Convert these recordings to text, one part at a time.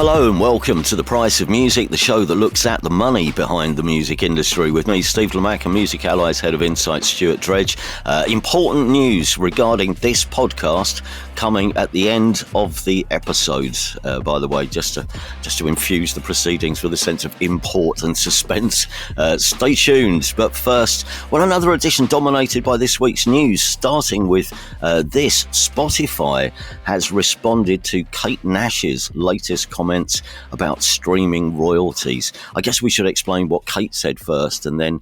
Hello and welcome to The Price of Music, the show that looks at the money behind the music industry with me, Steve Lamack, and Music Allies Head of Insight, Stuart Dredge. Important news regarding this podcast coming at the end of the episode, by the way, just to infuse the proceedings with a sense of import and suspense. Stay tuned. But first, well, another edition dominated by this week's news, starting with this. Spotify has responded to Kate Nash's latest comments about streaming royalties. I guess we should explain what Kate said first and then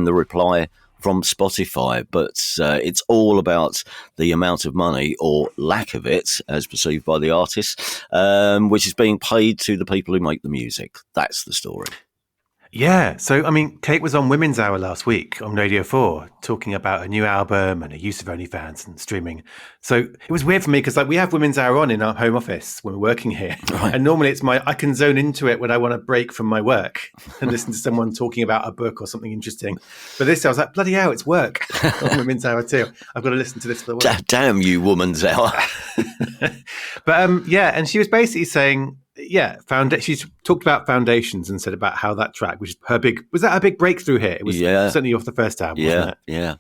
the reply from Spotify. But it's all about the amount of money or lack of it, as perceived by the artists, which is being paid to the people who make the music. That's the story. Yeah. So, I mean, Kate was on Women's Hour last week on Radio 4 talking about a new album and a use of OnlyFans and streaming. So it was weird for me because we have Women's Hour on in our home office when we're working here. Right. And normally I can zone into it when I want to break from my work and listen to someone talking about a book or something interesting. But this I was like, bloody hell, it's work on Women's Hour too. I've got to listen to this for the work. Damn you, Woman's Hour. But yeah, and she was basically saying, she's talked about Foundations and said about how that track, which is her big breakthrough here? It was certainly off the first album, wasn't it? Yeah.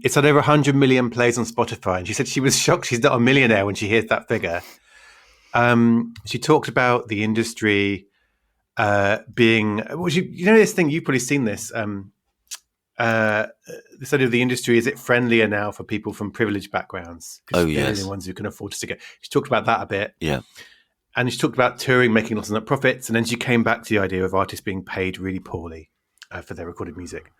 It's had over 100 million plays on Spotify, and she said she was shocked she's not a millionaire when she hears that figure. She talked about the industry being, this thing, you've probably seen this, the sort of the industry, is it friendlier now for people from privileged backgrounds? Oh, yes. They're the ones who can afford to get. She talked about that a bit. Yeah. And she talked about touring, making lots of net profits. And then she came back to the idea of artists being paid really poorly for their recorded music.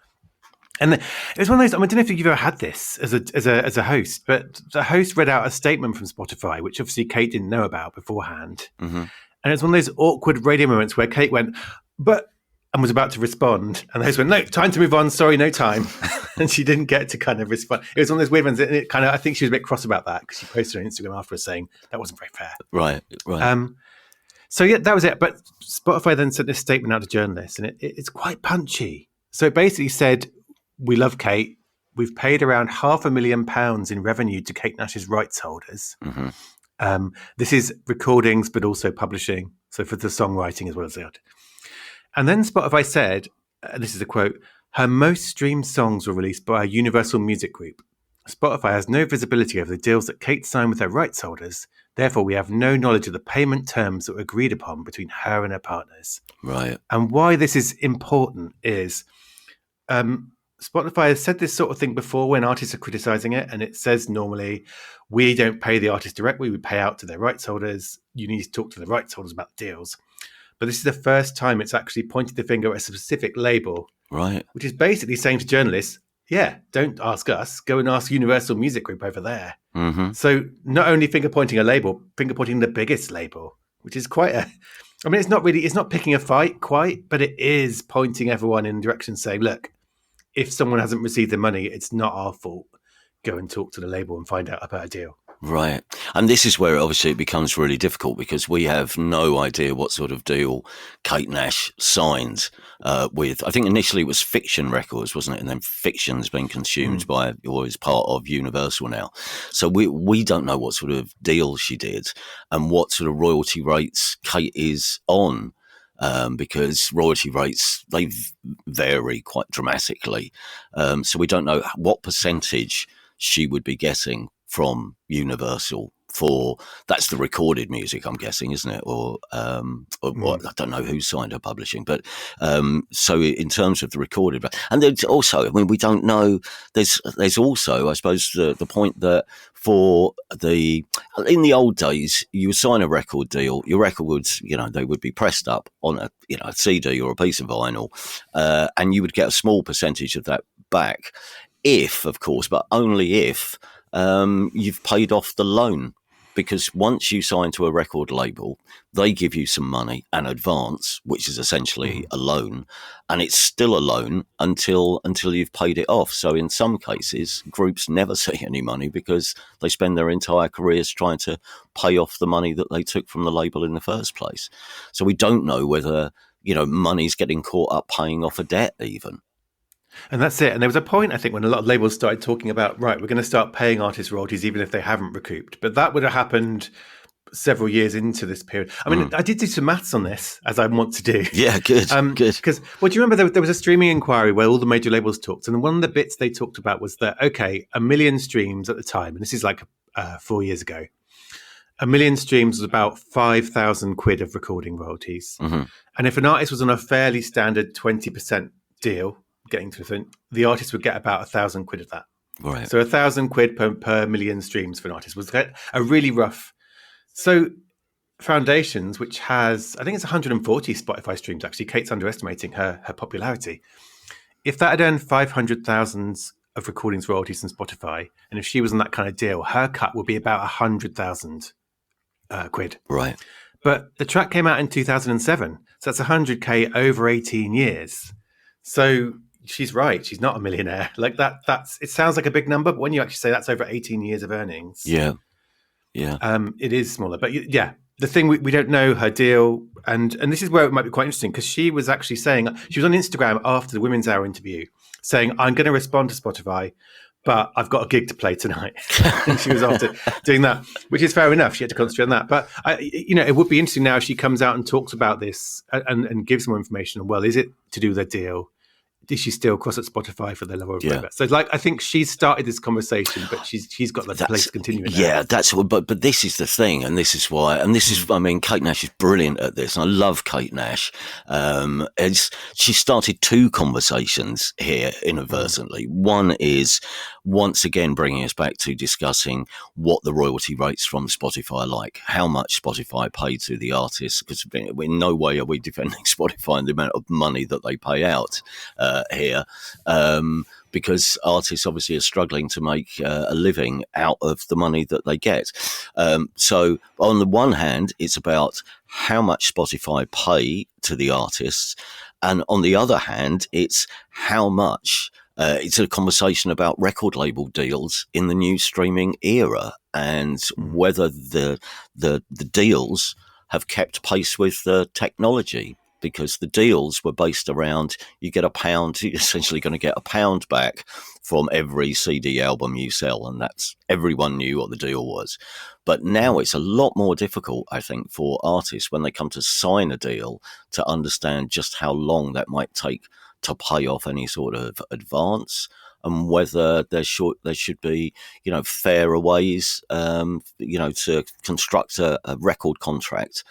And it was one of those, I don't know if you've ever had this as a host, but the host read out a statement from Spotify, which obviously Kate didn't know about beforehand. Mm-hmm. And it's one of those awkward radio moments where Kate went, and was about to respond. And the host went, no, time to move on. Sorry, no time. And she didn't get to kind of respond. It was one of those weird ones. And it kind of, I think she was a bit cross about that because she posted on Instagram afterwards saying that wasn't very fair. Right. So yeah, that was it. But Spotify then sent this statement out to journalists, and it's quite punchy. So it basically said, we love Kate. We've paid around £500,000 in revenue to Kate Nash's rights holders. Mm-hmm. This is recordings, but also publishing. So for the songwriting as well as the art. And then Spotify said, this is a quote, her most streamed songs were released by a Universal Music Group. Spotify has no visibility over the deals that Kate signed with her rights holders. Therefore, we have no knowledge of the payment terms that were agreed upon between her and her partners. Right. And why this is important is Spotify has said this sort of thing before when artists are criticizing it. And it says normally, we don't pay the artist directly. We pay out to their rights holders. You need to talk to the rights holders about the deals. But this is the first time it's actually pointed the finger at a specific label. Right. Which is basically saying to journalists, don't ask us, go and ask Universal Music Group over there. Mm-hmm. So not only finger pointing a label, finger pointing the biggest label, which is quite it's not picking a fight quite, but it is pointing everyone in the direction saying, look, if someone hasn't received the money, it's not our fault. Go and talk to the label and find out about a deal. Right. And this is where obviously it becomes really difficult because we have no idea what sort of deal Kate Nash signed with. I think initially it was Fiction Records, wasn't it? And then Fiction's been consumed by, or is part of Universal now. So we don't know what sort of deal she did and what sort of royalty rates Kate is on. Because royalty rates, they vary quite dramatically. So we don't know what percentage she would be getting from Universal that's the recorded music, I'm guessing, isn't it? Or I don't know who signed her publishing, but so in terms of the recorded, and there's also, we don't know. There's also, I suppose, the point that in the old days, you would sign a record deal. Your records, they would be pressed up on a CD or a piece of vinyl, and you would get a small percentage of that back, if, of course, but only if you've paid off the loan. Because once you sign to a record label, they give you some money, an advance, which is essentially a loan, and it's still a loan until you've paid it off. So in some cases, groups never see any money because they spend their entire careers trying to pay off the money that they took from the label in the first place. So we don't know whether, money's getting caught up paying off a debt even. And that's it. And there was a point, I think, when a lot of labels started talking about, right, we're going to start paying artists royalties even if they haven't recouped. But that would have happened several years into this period. I mean, I did do some maths on this, as I want to do. Yeah, good. Because, well, do you remember there was a streaming inquiry where all the major labels talked, and one of the bits they talked about was that, okay, 1 million streams at the time, and this is like 4 years ago, 1 million streams was about 5,000 quid of recording royalties. And if an artist was on a fairly standard 20% deal, getting to the artist would get about 1,000 quid of that. Right. So 1,000 quid per million streams for an artist was a really rough. So Foundations, which has, I think it's 140 Spotify streams, actually, Kate's underestimating her popularity. If that had earned 500,000 of recordings royalties from Spotify, and if she was on that kind of deal, her cut would be about 100,000 quid. Right. But the track came out in 2007, so that's 100K over 18 years. So she's right. She's not a millionaire. Like it sounds like a big number, but when you actually say that's over 18 years of earnings, yeah, it is smaller. But yeah, the thing we don't know her deal, and this is where it might be quite interesting because she was actually saying she was on Instagram after the Women's Hour interview, saying I'm going to respond to Spotify, but I've got a gig to play tonight. And she was after doing that, which is fair enough. She had to concentrate on that. But it would be interesting now if she comes out and talks about this and gives more information. Well, is it to do with her deal? Is she still cross at Spotify for the level of playback? So, I think she's started this conversation, but she's got the place to continue it now. Yeah, that's what. But this is the thing, and this is why, and this is. I mean, Kate Nash is brilliant at this, and I love Kate Nash. She started two conversations here inadvertently. One is once again bringing us back to discussing what the royalty rates from Spotify are like, how much Spotify pay to the artists, because in no way are we defending Spotify and the amount of money that they pay out. Here, because artists obviously are struggling to make a living out of the money that they get. So on the one hand, it's about how much Spotify pay to the artists. And on the other hand, it's how much it's a conversation about record label deals in the new streaming era and whether the deals have kept pace with the technology. Because the deals were based around you get £1, you're essentially going to get £1 back from every CD album you sell, and that's everyone knew what the deal was. But now it's a lot more difficult, I think, for artists when they come to sign a deal to understand just how long that might take to pay off any sort of advance, and whether there should be, fairer ways, to construct a record contract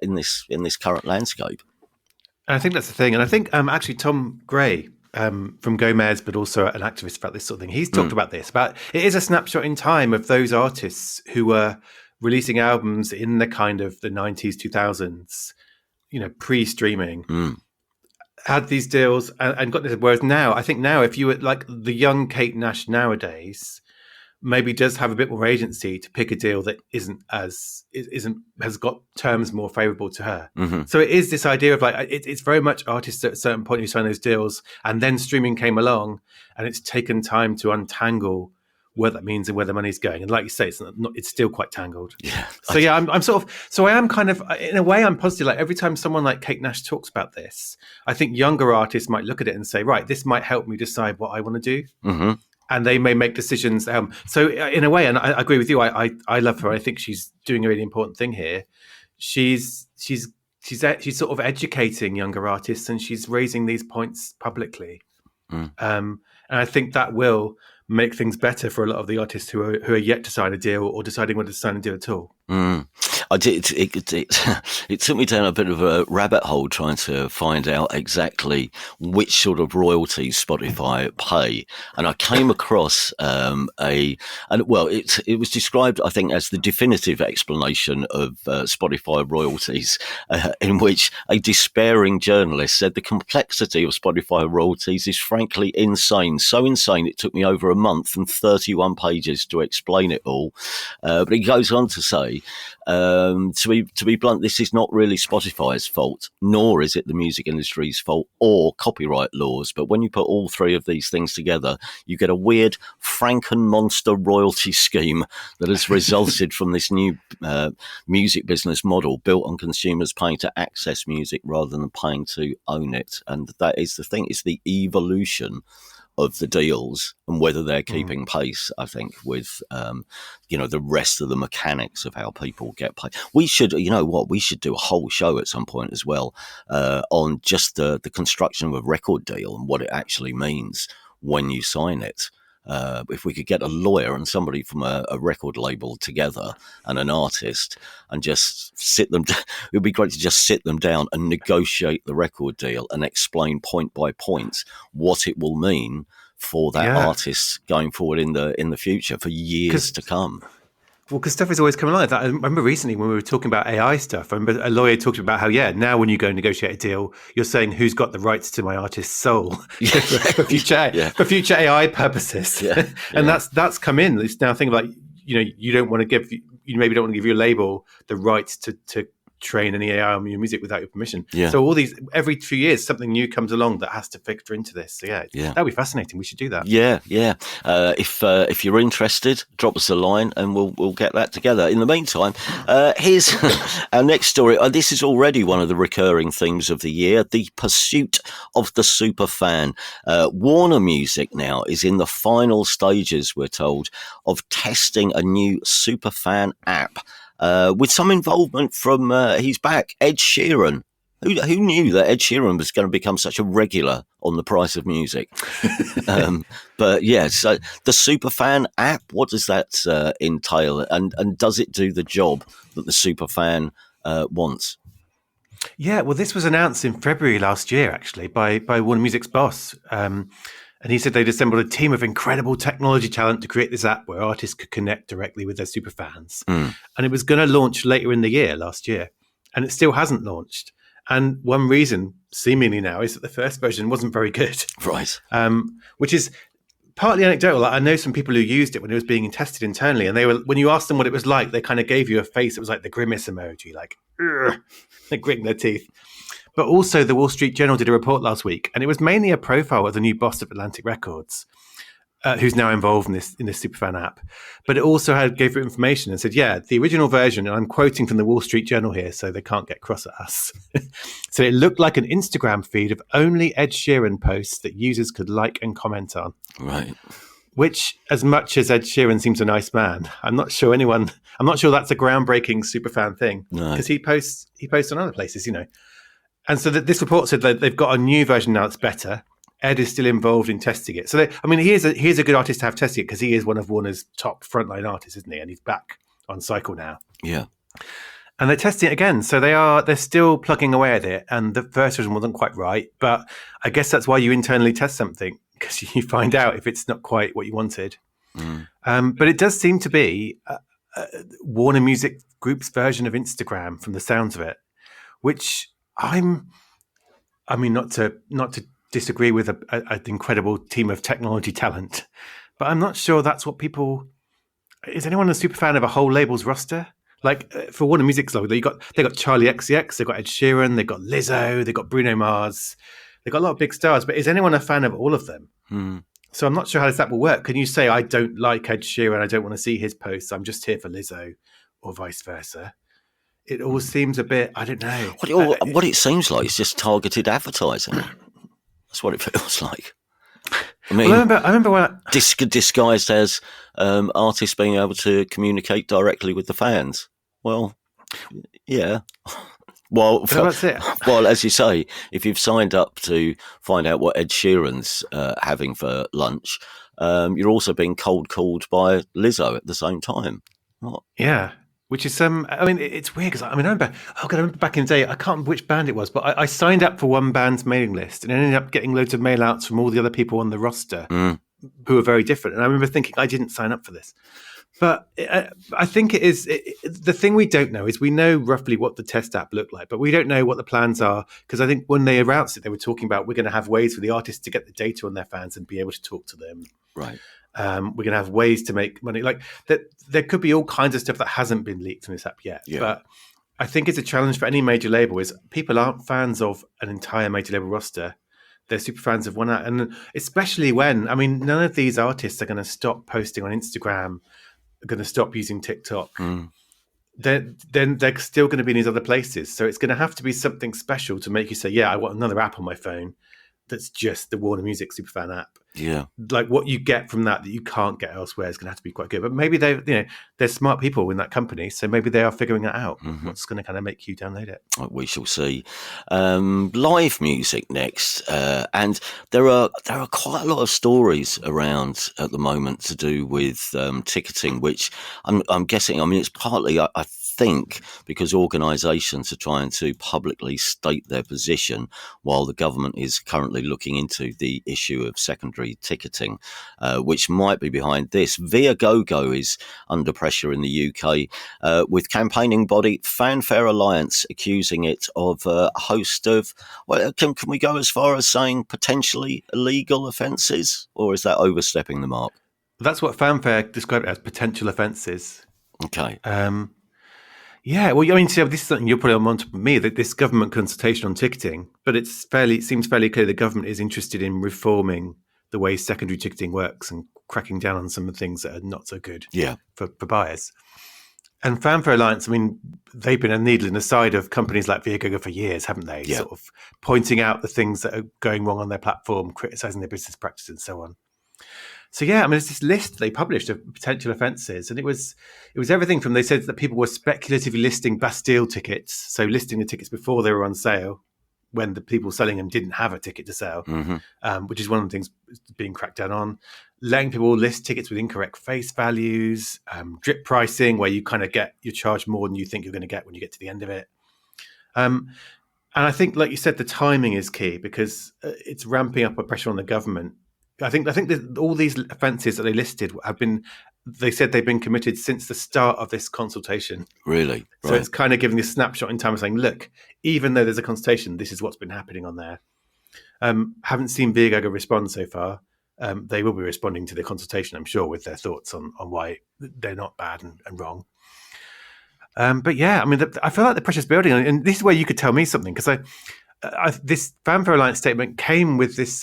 in this current landscape. And I think that's the thing. And I think actually Tom Gray from Gomez, but also an activist about this sort of thing, he's talked about this. It is a snapshot in time of those artists who were releasing albums in the kind of the 90s, 2000s, pre-streaming, had these deals and got this. Whereas now, I think if you were like the young Kate Nash nowadays, maybe does have a bit more agency to pick a deal that has got terms more favourable to her. Mm-hmm. So it is this idea of it's very much artists at a certain point who sign those deals, and then streaming came along, and it's taken time to untangle what that means and where the money's going. And like you say, it's still quite tangled. Yeah. So yeah, I am kind of, in a way, I'm positive. Like every time someone like Kate Nash talks about this, I think younger artists might look at it and say, right, this might help me decide what I want to do. Mm-hmm. And they may make decisions. So in a way, and I agree with you, I love her. I think she's doing a really important thing here. She's sort of educating younger artists, and she's raising these points publicly. And I think that will make things better for a lot of the artists who are yet to sign a deal or deciding whether to sign a deal at all. It took me down a bit of a rabbit hole trying to find out exactly which sort of royalties Spotify pay, and I came across it was described, I think, as the definitive explanation of Spotify royalties, in which a despairing journalist said the complexity of Spotify royalties is frankly insane. So insane it took me over a month and 31 pages to explain it all. But he goes on to say, to be blunt, this is not really Spotify's fault, nor is it the music industry's fault or copyright laws. But when you put all three of these things together, you get a weird Franken-monster royalty scheme that has resulted from this new music business model built on consumers paying to access music rather than paying to own it. And that is the thing. It's the evolution of the deals and whether they're keeping pace, I think, with, the rest of the mechanics of how people get paid. We should, we should do a whole show at some point as well on just the construction of a record deal and what it actually means when you sign it. If we could get a lawyer and somebody from a record label together and an artist and just sit them, it would be great to just sit them down and negotiate the record deal and explain point by point what it will mean for that artist going forward in the future for years to come. Well, because stuff is always coming like that. I remember recently when we were talking about AI stuff, I remember a lawyer talking about how, now when you go and negotiate a deal, you're saying who's got the rights to my artist's soul for future AI purposes. And that's come in. It's now thinking about, you don't want to give, you maybe don't want to give your label the rights to train any AI on your music without your permission. So all these, every 2 years, something new comes along that has to factor into this. So that'd be fascinating. We should do that. If you're interested, drop us a line and we'll get that together. In the meantime, here's our next story. This is already one of the recurring themes of the year: the pursuit of the superfan. Warner Music now is in the final stages, we're told, of testing a new superfan app. With some involvement from, he's back, Ed Sheeran. Who knew that Ed Sheeran was going to become such a regular on The Price of Music? So the Superfan app, what does that entail? And does it do the job that the Superfan wants? Yeah, well, this was announced in February last year, actually, by Warner Music's boss. And he said they'd assembled a team of incredible technology talent to create this app where artists could connect directly with their superfans. And it was going to launch later in the year, last year. And it still hasn't launched. And one reason, seemingly now, is that the first version wasn't very good. Right. Which is partly anecdotal. I know some people who used it when it was being tested internally. And when you asked them what it was like, they kind of gave you a face. It was like the grimace emoji, like, they're gritting their teeth. But also the Wall Street Journal did a report last week, and it was mainly a profile of the new boss of Atlantic Records, who's now involved in this Superfan app. But it also gave it information and said, the original version, and I'm quoting from the Wall Street Journal here, so they can't get cross at us. So it looked like an Instagram feed of only Ed Sheeran posts that users could like and comment on. Right. Which, as much as Ed Sheeran seems a nice man, I'm not sure that's a groundbreaking superfan thing. No. Because he posts on other places, And so this report said that they've got a new version now that's better. Ed is still involved in testing it. So, he is a good artist to have testing it because he is one of Warner's top frontline artists, isn't he? And he's back on cycle now. Yeah. And they're testing it again. So they're still plugging away at it. And the first version wasn't quite right. But I guess that's why you internally test something, because you find out if it's not quite what you wanted. But it does seem to be Warner Music Group's version of Instagram from the sounds of it, which not to disagree with an incredible team of technology talent, but I'm not sure that's what people. Is anyone a super fan of a whole label's roster? Like for Warner Music's logo, they got Charlie XCX, they got Ed Sheeran, they got Lizzo, they got Bruno Mars, they got a lot of big stars. But is anyone a fan of all of them? So I'm not sure how that will work. Can you say I don't like Ed Sheeran, I don't want to see his posts, I'm just here for Lizzo, or vice versa? It all seems a bit, I don't know. What it seems like is just targeted advertising. That's what it feels like. I mean, I remember when disguised as artists being able to communicate directly with the fans. Well, yeah. Well, that's it. Well, as you say, if you've signed up to find out what Ed Sheeran's having for lunch, you're also being cold called by Lizzo at the same time. What? Yeah. Which is it's weird because I remember back in the day, I can't remember which band it was, but I signed up for one band's mailing list and ended up getting loads of mail outs from all the other people on the roster who are very different. And I remember thinking, I didn't sign up for this. But I think the thing we don't know is we know roughly what the test app looked like, but we don't know what the plans are. Because I think when they announced it, they were talking about we're going to have ways for the artists to get the data on their fans and be able to talk to them. Right. We're going to have ways to make money. Like that, there could be all kinds of stuff that hasn't been leaked from this app yet. Yeah. But I think it's a challenge for any major label is people aren't fans of an entire major label roster. They're super fans of one app. And especially when, none of these artists are going to stop posting on Instagram, are going to stop using TikTok. Then they're still going to be in these other places. So it's going to have to be something special to make you say, yeah, I want another app on my phone that's just the Warner Music Superfan app. Yeah. Like what you get from that you can't get elsewhere is going to have to be quite good. But maybe they're smart people in that company, so maybe they are figuring it out. What's going to kind of make you download it? We shall see. Live music next, and there are quite a lot of stories around at the moment to do with ticketing, which I'm guessing. I mean, it's partly I think because organisations are trying to publicly state their position while the government is currently looking into the issue of secondary ticketing, which might be behind this. Viagogo is under pressure in the UK with campaigning body Fanfare Alliance accusing it of a host of, well, can we go as far as saying potentially illegal offences, or is that overstepping the mark? That's what Fanfare described it as, potential offences. Okay. Yeah, well, I mean, see, this is something you're probably on top of me, that this government consultation on ticketing, but it seems fairly clear the government is interested in reforming the way secondary ticketing works and cracking down on some of the things that are not so good for buyers. And Fanfare Alliance, I mean, they've been a needle in the side of companies like Viagogo for years, haven't they? Yeah. Sort of pointing out the things that are going wrong on their platform, criticising their business practices and so on. So yeah, I mean, there's this list they published of potential offences, and it was everything from, they said that people were speculatively listing Bastille tickets, so listing the tickets before they were on sale, when the people selling them didn't have a ticket to sell, which is one of the things being cracked down on. Letting people list tickets with incorrect face values, drip pricing, where you kind of you're charged more than you think you're going to get when you get to the end of it. And I think, like you said, the timing is key because it's ramping up a pressure on the government. I think that all these offences that they listed they said they've been committed since the start of this consultation. Really? So it's kind of giving a snapshot in time of saying, look, even though there's a consultation, this is what's been happening on there. Haven't seen Viagogo respond so far. They will be responding to the consultation, I'm sure, with their thoughts on why they're not bad and wrong. But yeah, I mean, I feel like the pressure's building, and this is where you could tell me something, because this Fanfare Alliance statement came with this.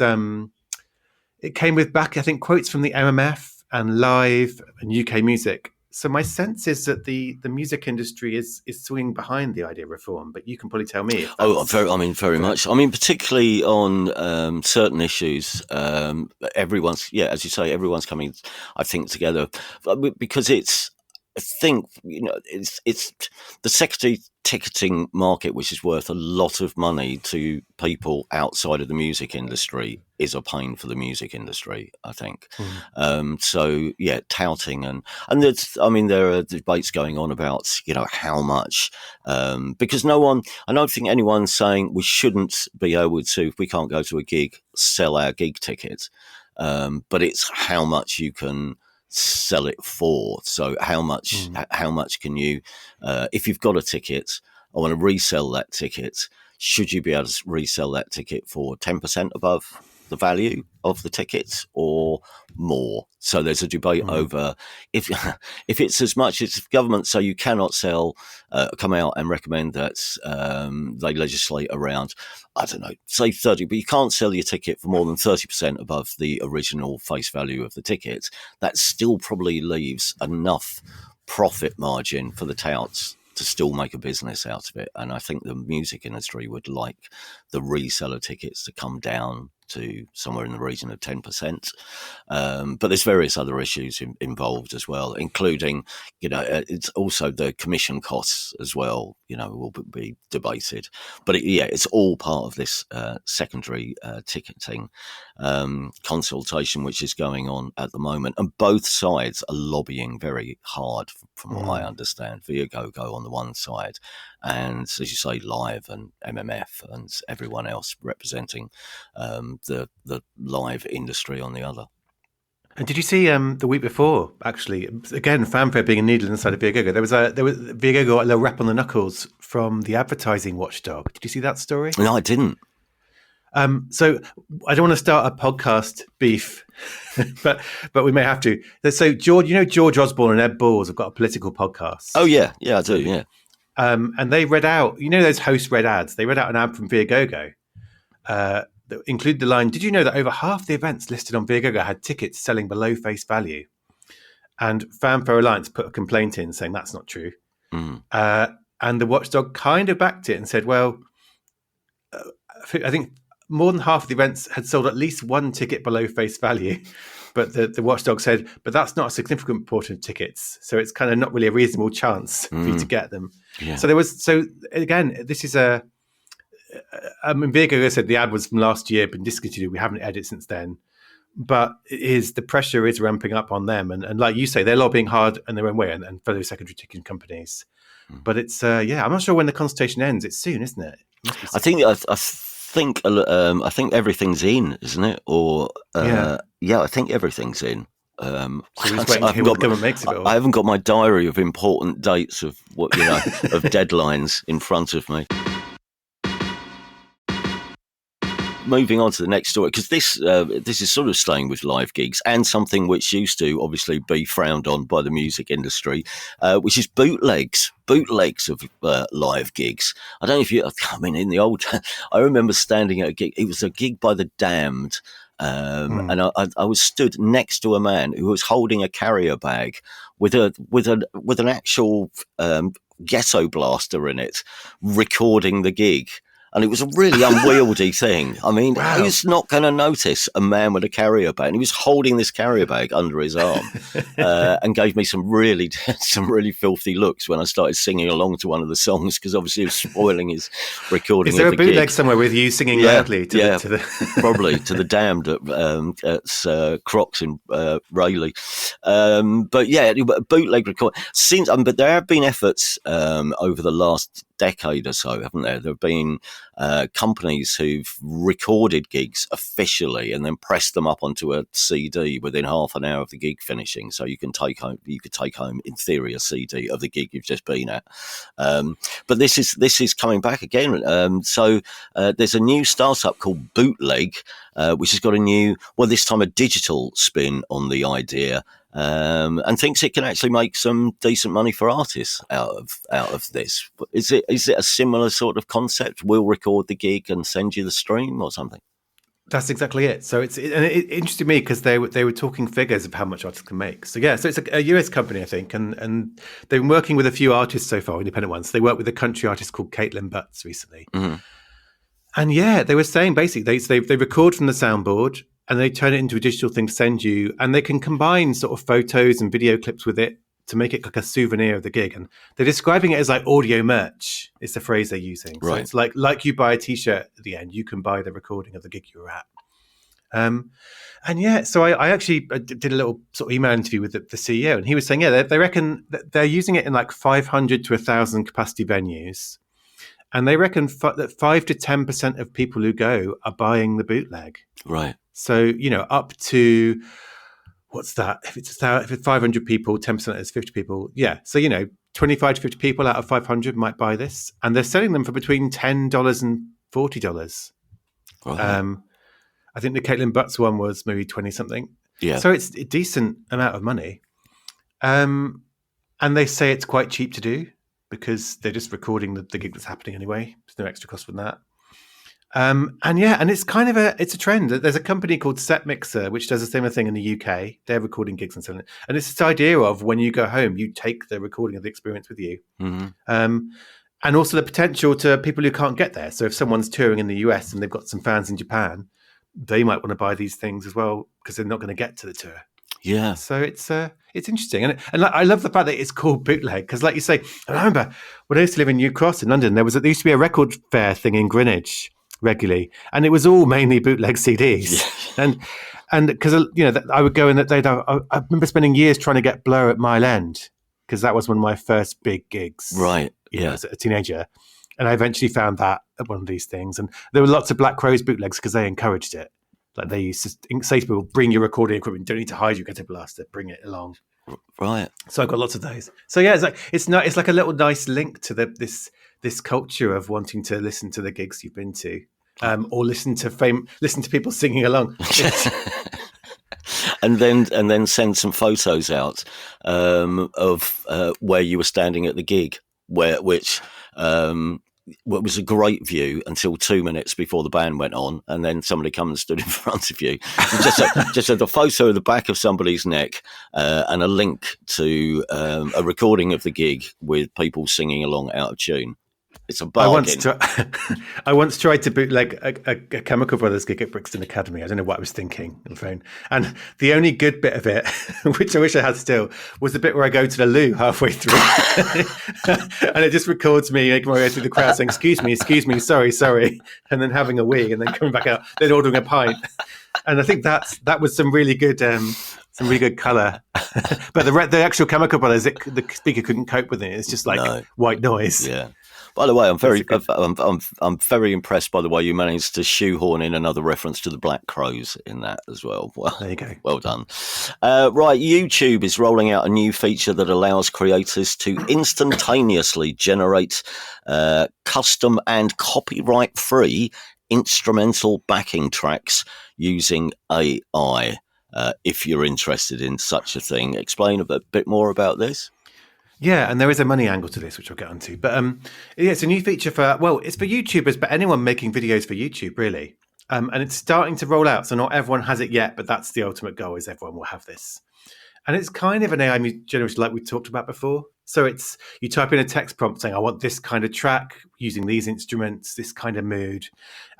It came with back, I think, quotes from the MMF and Live and UK Music. So my sense is that the music industry is swinging behind the idea of reform, but you can probably tell me. Very much. I mean, particularly on certain issues, everyone's coming, I think, together because I think, it's the secondary ticketing market, which is worth a lot of money to people outside of the music industry, is a pain for the music industry, I think. So yeah, touting and there are debates going on about how much, because I don't think anyone's saying we shouldn't be able to, if we can't go to a gig, sell our gig ticket, but it's how much you can sell it for. So how much can you, if you've got a ticket, I want to resell that ticket, should you be able to resell that ticket for 10% above the value of the ticket or more? So there's a debate over if it's as much as government, so you cannot sell, come out and recommend that they legislate around, I don't know, say 30, but you can't sell your ticket for more than 30% above the original face value of the ticket. That still probably leaves enough profit margin for the touts to still make a business out of it. And I think the music industry would like the reseller tickets to come down to somewhere in the region of 10%. But there's various other issues involved as well, including, it's also the commission costs as well, will be debated. But it's all part of this secondary ticketing consultation, which is going on at the moment. And both sides are lobbying very hard, from what I understand. Viagogo on the one side, and as you say, Live and MMF and everyone else representing the live industry on the other. And did you see the week before, actually, again, Fanfare being a needle inside of Viagogo, there was Viagogo got a little rap on the knuckles from the advertising watchdog. Did you see that story? No, I didn't. So I don't want to start a podcast beef, but we may have to. So George Osborne and Ed Balls have got a political podcast. Oh yeah, I do. Yeah. And they read out, those hosts read ads. They read out an ad from Viagogo that included the line, "Did you know that over half the events listed on Viagogo had tickets selling below face value?" And Fanfare Alliance put a complaint in saying that's not true. And the watchdog kind of backed it and said, well, I think more than half of the events had sold at least one ticket below face value. But the watchdog said, but that's not a significant portion of tickets. So it's kind of not really a reasonable chance for you to get them. Yeah. So again, this is Vigo said the ad was from last year, been discontinued. We haven't edited since then. But the pressure is ramping up on them. And like you say, they're lobbying hard in their own way and fellow secondary ticketing companies. But it's, I'm not sure when the consultation ends. It's soon, isn't it? I think everything's in, isn't it? Or I think everything's in. So we're just waiting to hear what the government makes of it all. I haven't got my diary of important dates of of deadlines in front of me. Moving on to the next story, because this is sort of staying with live gigs and something which used to obviously be frowned on by the music industry, which is bootlegs of live gigs. I don't know if in the old, I remember standing at a gig. It was a gig by the Damned. And I was stood next to a man who was holding a carrier bag with an actual ghetto blaster in it, recording the gig. And it was a really unwieldy thing. I mean, who's not going to notice a man with a carrier bag? And he was holding this carrier bag under his arm and gave me some really filthy looks when I started singing along to one of the songs, because obviously it was spoiling his recording. Is there of a the bootleg gig. Somewhere with you singing loudly? Probably to the Damned at Crocs in Rayleigh. Bootleg record. But there have been efforts over the last decade or so, haven't there? There have been companies who've recorded gigs officially and then pressed them up onto a CD within half an hour of the gig finishing, so you could take home in theory a CD of the gig you've just been at. But this is coming back again. So there's a new startup called Bootleg, which has got this time a digital spin on the idea. And thinks it can actually make some decent money for artists out of this. Is it a similar sort of concept? We'll record the gig and send you the stream or something? That's exactly it. So it interested me because they were talking figures of how much artists can make. So it's a US company, I think, and they've been working with a few artists so far, independent ones. They worked with a country artist called Caitlin Butts recently, and they were saying basically they record from the soundboard and they turn it into a digital thing to send you, and they can combine sort of photos and video clips with it to make it like a souvenir of the gig. And they're describing it as like audio merch. It's the phrase they're using. So it's like you buy a T-shirt at the end, you can buy the recording of the gig you were at. So I actually did a little sort of email interview with the CEO, and he was saying, they reckon that they're using it in like 500 to 1,000 capacity venues. And they reckon that 5 to 10% of people who go are buying the bootleg. Right. So, up to, what's that? If it's 500 people, 10% is 50 people. Yeah. So, 25 to 50 people out of 500 might buy this. And they're selling them for between $10 and $40. Right. I think the Caitlin Butts one was maybe 20 something. Yeah. So it's a decent amount of money. And they say it's quite cheap to do because they're just recording the gig that's happening anyway. There's no extra cost from that. And it's kind of it's a trend. There's a company called Set Mixer, which does the same thing in the UK. They're recording gigs and selling it. And it's this idea of when you go home, you take the recording of the experience with you. Mm-hmm. And also the potential to people who can't get there. So if someone's touring in the US and they've got some fans in Japan, they might want to buy these things as well because they're not going to get to the tour. Yeah. So it's interesting. And I love the fact that it's called bootleg because, like you say, I remember when I used to live in New Cross in London, there used to be a record fair thing in Greenwich regularly, and it was all mainly bootleg CDs. Yeah. And because I would go in that day. I remember spending years trying to get Blur at Mile End because that was one of my first big gigs. Right. Yeah. As a teenager, and I eventually found that at one of these things. And there were lots of Black Crowes bootlegs because they encouraged it. Like they used to say to people, "Bring your recording equipment. Don't need to hide your ghetto blaster. Bring it along." Right. So I've got lots of those. So yeah, it's like a little nice link to this culture of wanting to listen to the gigs you've been to, or listen to people singing along. and then send some photos out of where you were standing at the gig, which was a great view until 2 minutes before the band went on, and then somebody come and stood in front of you. Just a photo of the back of somebody's neck and a link to a recording of the gig with people singing along out of tune. It's a I once bargain. I once tried to bootleg a Chemical Brothers gig at Brixton Academy. I don't know what I was thinking on the phone. And the only good bit of it, which I wish I had still, was the bit where I go to the loo halfway through. And it just records me making my way through the crowd saying, excuse me, sorry, and then having a wee and then coming back out, then ordering a pint. And I think that was some really good colour. But the actual Chemical Brothers, the speaker couldn't cope with it. It's just like white noise. Yeah. By the way, I'm very impressed by the way you managed to shoehorn in another reference to the Black Crows in that as well. Well, there you go. Well done. Right, YouTube is rolling out a new feature that allows creators to instantaneously generate custom and copyright-free instrumental backing tracks using AI. If you're interested in such a thing, explain a bit more about this. Yeah, and there is a money angle to this, which I'll get onto. But it's a new feature it's for YouTubers, but anyone making videos for YouTube, really. And it's starting to roll out. So not everyone has it yet, but that's the ultimate goal, is everyone will have this. And it's kind of an AI generator like we talked about before. So it's you type in a text prompt saying, I want this kind of track using these instruments, this kind of mood.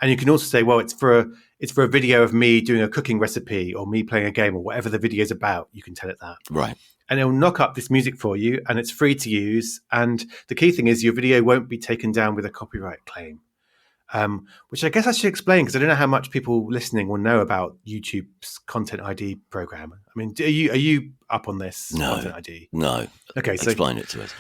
And you can also say, well, it's for a video of me doing a cooking recipe or me playing a game or whatever the video is about. You can tell it that. Right. And it'll knock up this music for you, and it's free to use. And the key thing is your video won't be taken down with a copyright claim, which I guess I should explain because I don't know how much people listening will know about YouTube's Content ID program. I mean, are you up on this Content ID? No. Okay, so explain it to us.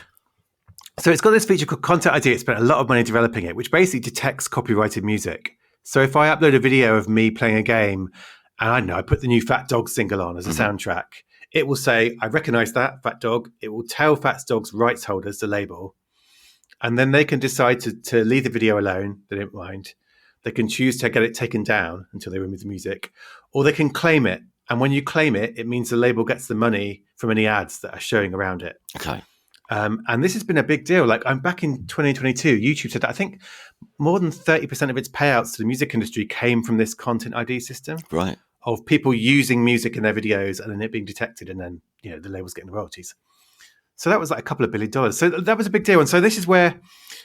So it's got this feature called Content ID. It spent a lot of money developing it, which basically detects copyrighted music. So if I upload a video of me playing a game, and I don't know, I put the new Fat Dog single on as a soundtrack, it will say, I recognize that, Fat Dog. It will tell Fat Dog's rights holders the label. And then they can decide to leave the video alone. They don't mind. They can choose to get it taken down until they remove the music. Or they can claim it. And when you claim it, it means the label gets the money from any ads that are showing around it. Okay. And this has been a big deal. Like I'm back in 2022, YouTube said that I think more than 30% of its payouts to the music industry came from this Content ID system. Right. Of people using music in their videos and then it being detected and then, the label's getting the royalties. So that was like a couple of $1 billion. So that was a big deal. And so this is where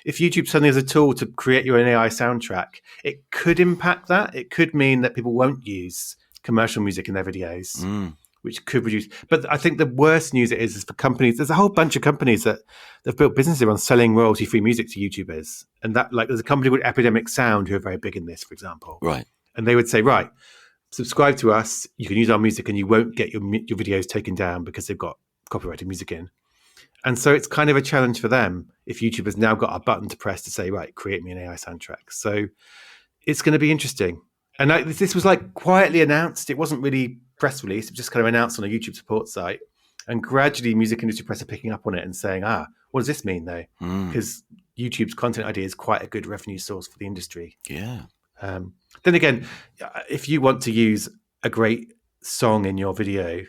if YouTube suddenly has a tool to create your own AI soundtrack, it could impact that. It could mean that people won't use commercial music in their videos, which could reduce. But I think the worst news is for companies. There's a whole bunch of companies that they've built businesses on selling royalty-free music to YouTubers. And that, like, there's a company called Epidemic Sound who are very big in this, for example. Right. And they would say, right, subscribe to us, you can use our music and you won't get your videos taken down because they've got copyrighted music in. And so it's kind of a challenge for them if YouTube has now got a button to press to say, right, create me an AI soundtrack. So it's going to be interesting. And this was like quietly announced. It wasn't really press release. It was just kind of announced on a YouTube support site. And gradually music industry press are picking up on it and saying, what does this mean though? Because YouTube's Content ID is quite a good revenue source for the industry. Yeah. Then again, if you want to use a great song in your video,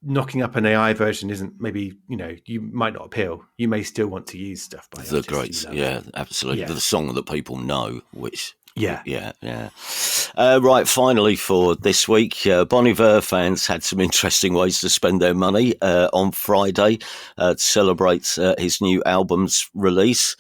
knocking up an AI version isn't maybe, you might not appeal. You may still want to use stuff by the greats. Yeah, absolutely. Yeah. The song that people know, which... Yeah. Right, finally for this week, Bon Iver fans had some interesting ways to spend their money on Friday to celebrate his new album's release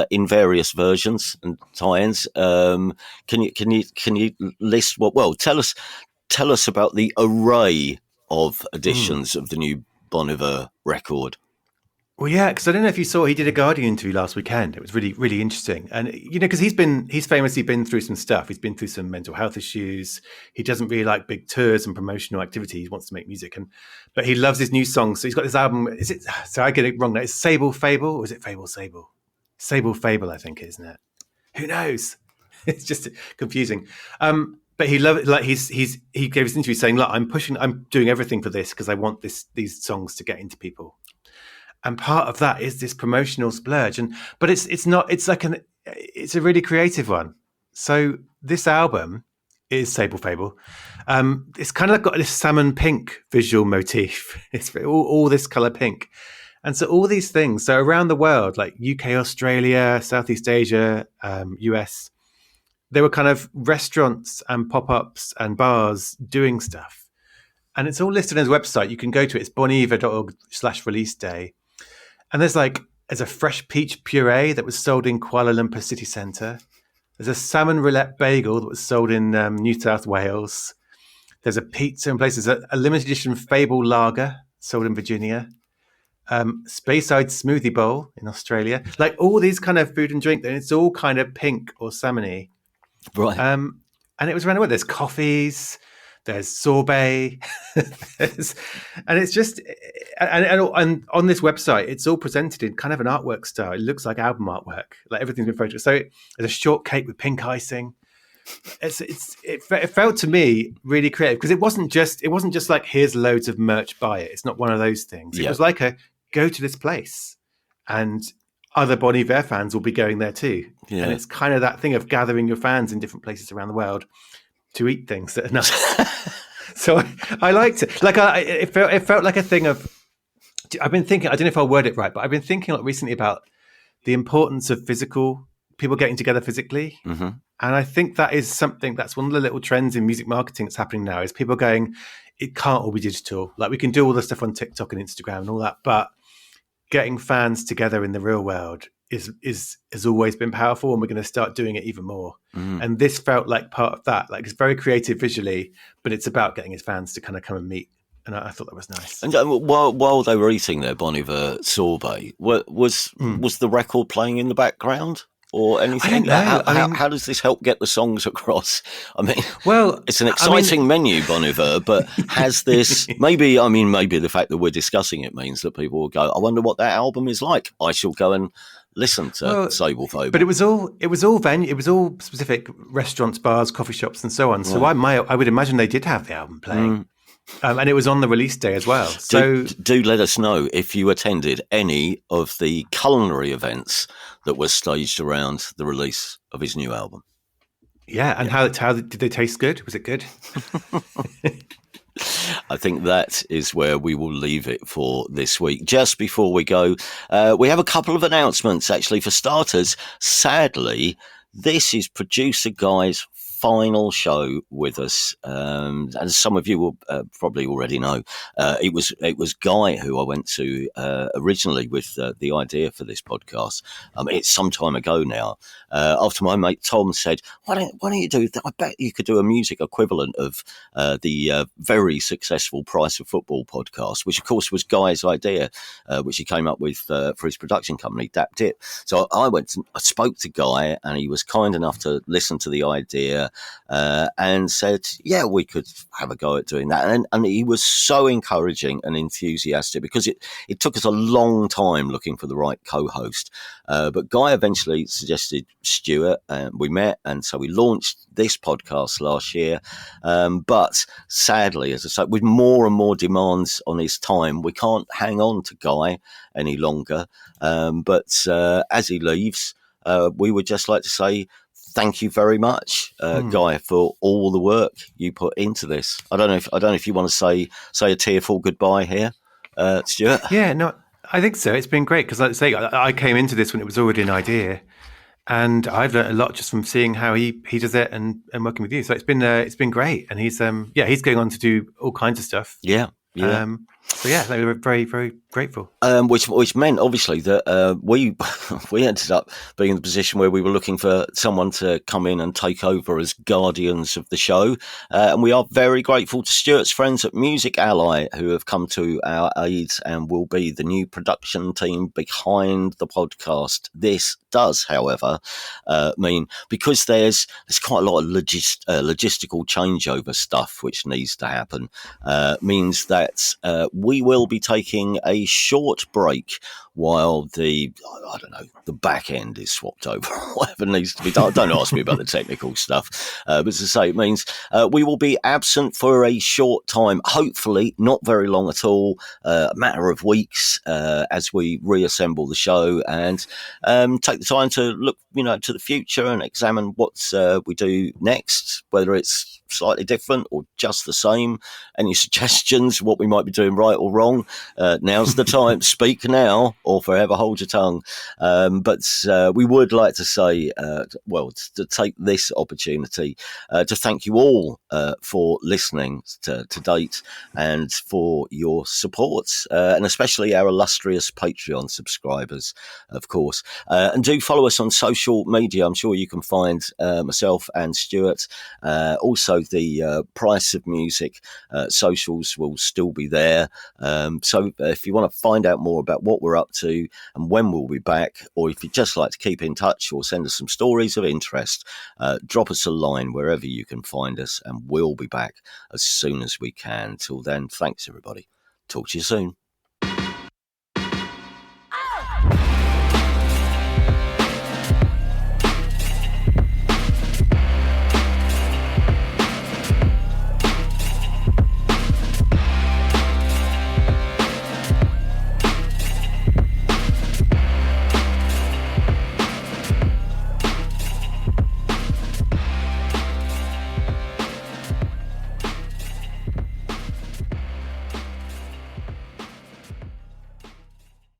in various versions and tie-ins. Can you list what? Well, tell us about the array of editions of the new Bon Iver record. Well, yeah, because I don't know if you saw, he did a Guardian interview last weekend. It was really, really interesting. And, because he's famously been through some stuff. He's been through some mental health issues. He doesn't really like big tours and promotional activities. He wants to make music. But he loves his new songs. So he's got this album. So I get it wrong now. It's Sable Fable, or is it Fable Sable? Sable Fable, I think, isn't it? Who knows? It's just confusing. But he loved it. Like he gave us an interview saying, look, I'm doing everything for this because I want these songs to get into people. And part of that is this promotional splurge. But it's a really creative one. So this album is Sable Fable. It's kind of got this salmon pink visual motif. It's all this color pink. And so all these things, so around the world, like UK, Australia, Southeast Asia, US, there were kind of restaurants and pop-ups and bars doing stuff. And it's all listed on his website. You can go to it. It's boniver.org/release day. And there's like There's a fresh peach puree that was sold in Kuala Lumpur city centre. There's a salmon roulette bagel that was sold in New South Wales. There's a pizza in places. A limited edition Fable lager sold in Virginia. Speyside smoothie bowl in Australia. Like all these kind of food and drink, and it's all kind of pink or salmony. Right. And it was around the world. There's coffees, there's sorbet, and it's just and on this website, it's all presented in kind of an artwork style. It looks like album artwork, like everything's been photographed. So there's a shortcake with pink icing. It felt to me really creative because it wasn't just like here's loads of merch, buy it. It's not one of those things. It was like a go to this place, and other Bon Iver fans will be going there too. Yeah. And it's kind of that thing of gathering your fans in different places around the world to eat things that are nice. So I liked it. Like it felt like a thing of. I've been thinking. I don't know if I'll word it right, but I've been thinking recently about the importance of people getting together physically. Mm-hmm. And I think that is something that's one of the little trends in music marketing that's happening now is people going, it can't all be digital. Like we can do all the stuff on TikTok and Instagram and all that, but getting fans together in the real world has always been powerful, and we're going to start doing it even more. Mm. And this felt like part of that. Like it's very creative visually, but it's about getting his fans to kind of come and meet. And I thought that was nice. And while they were eating their Bon Iver sorbet, was the record playing in the background? Or anything? I don't know. How does this help get the songs across? I mean, well, it's an exciting menu, Bon Iver, but has this maybe the fact that we're discussing it means that people will go, I wonder what that album is like. I shall go and listen to Sable Phobia. But it was all venue. It was all specific restaurants, bars, coffee shops, and so on. So I would imagine they did have the album playing. And it was on the release day as well. So do let us know if you attended any of the culinary events that were staged around the release of his new album. Yeah, and how did they taste good? Was it good? I think that is where we will leave it for this week. Just before we go, we have a couple of announcements, actually. For starters, sadly, this is producer Guy's final show with us, and some of you will probably already know. It was Guy who I went to originally with the idea for this podcast. It's some time ago now. After my mate Tom said, "Why don't you do that? I bet you could do a music equivalent of the very successful Price of Football podcast," which of course was Guy's idea, which he came up with for his production company, Dap Dip. So I spoke to Guy, and he was kind enough to listen to the idea. And said, yeah, we could have a go at doing that. And he was so encouraging and enthusiastic because it took us a long time looking for the right co-host. But Guy eventually suggested Stuart, and we met. And so we launched this podcast last year. But sadly, as I say, with more and more demands on his time, we can't hang on to Guy any longer. But as he leaves, we would just like to say, thank you very much, Guy, for all the work you put into this. I don't know if you want to say a tearful goodbye here, Stuart. Yeah, no, I think so. It's been great because, like I say, I came into this when it was already an idea, and I've learned a lot just from seeing how he does it and working with you. So it's been great, and he's going on to do all kinds of stuff. Yeah. So yeah, they were very, very grateful. Which meant obviously that we ended up being in the position where we were looking for someone to come in and take over as guardians of the show, and we are very grateful to Stuart's friends at Music Ally who have come to our aid and will be the new production team behind the podcast. This does, however, mean because there's quite a lot of logistical changeover stuff which needs to happen, means that we will be taking a short break while the back end is swapped over, whatever needs to be done. Don't ask me about the technical stuff. But as I say, it means we will be absent for a short time, hopefully not very long at all, a matter of weeks, as we reassemble the show and take the time to look, to the future and examine what we do next, whether it's slightly different or just the same? Any suggestions what we might be doing right or wrong? Now's the time. Speak now or forever hold your tongue. But we would like to say, to take this opportunity to thank you all for listening to date and for your support, and especially our illustrious Patreon subscribers, of course. And do follow us on social media. I'm sure you can find myself and Stuart. Also, the Price of Music socials will still be there. So if you want to find out more about what we're up to and when we'll be back, or if you'd just like to keep in touch or send us some stories of interest, drop us a line wherever you can find us, and we'll be back as soon as we can. Till then, thanks everybody. Talk to you soon.